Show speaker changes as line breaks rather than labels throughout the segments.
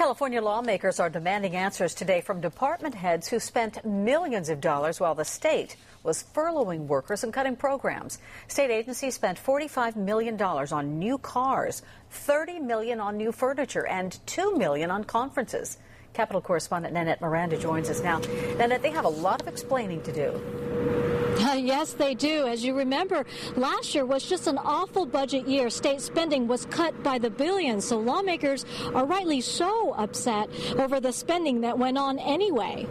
California lawmakers are demanding answers today from department heads who spent millions of dollars while the state was furloughing workers and cutting programs. State agencies spent $45 million on new cars, $30 million on new furniture, and $2 million on conferences. Capitol correspondent Nanette Miranda joins us now. Nanette, they have a lot of explaining to do.
Yes, they do. As you remember, last year was just an awful budget year. State spending was cut by the billions, so lawmakers are rightly so upset over the spending that went on anyway.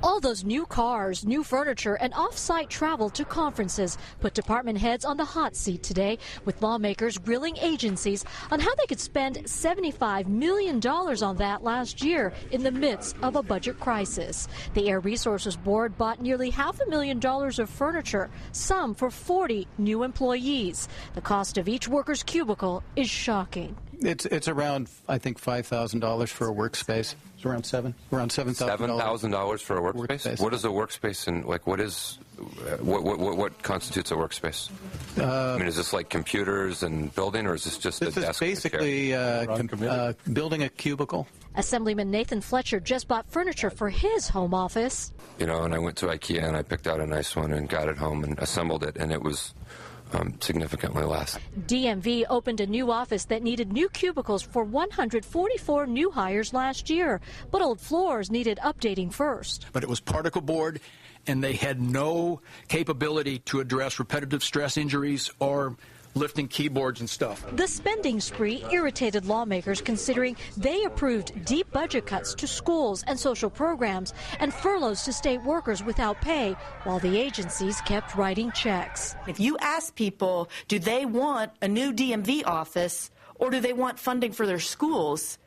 All those new cars, new furniture, and off-site travel to conferences put department heads on the hot seat today, with lawmakers grilling agencies on how they could spend $75 million on that last year in the midst of a budget crisis. The Air Resources Board bought nearly $500,000 of furniture, some for 40 new employees. The cost of each worker's cubicle is shocking.
It's around, I think, $5,000 for a workspace. It's around $7,000.
$7,000 for a workspace? What is a workspace, and like what constitutes a workspace? I mean, is this like computers and building, or is this just a desk?
This is basically building a cubicle.
Assemblyman Nathan Fletcher just bought furniture for his home office.
You know, and I went to IKEA and I picked out a nice one and got it home and assembled it, and it was significantly less.
DMV opened a new office that needed new cubicles for 144 new hires last year, but old floors needed updating first.
But it was particle board, and they had no capability to address repetitive stress injuries or lifting keyboards and stuff.
The spending spree irritated lawmakers, considering they approved deep budget cuts to schools and social programs and furloughs to state workers without pay, while the agencies kept writing checks.
If you ask people, do they want a new DMV office or do they want funding for their schools,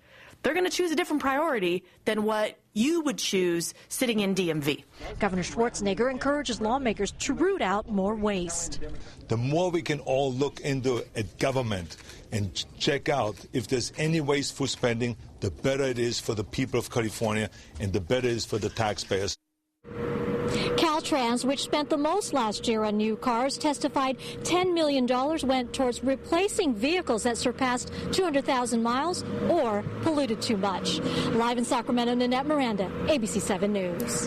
they're going to choose a different priority than what you would choose sitting in DMV.
Governor Schwarzenegger encourages lawmakers to root out more waste.
The more we can all look into at government and check out if there's any wasteful spending, the better it is for the people of California and the better it is for the taxpayers.
Caltrans, which spent the most last year on new cars, testified $10 million went towards replacing vehicles that surpassed 200,000 miles or polluted too much. Live in Sacramento, Nanette Miranda, ABC 7 News.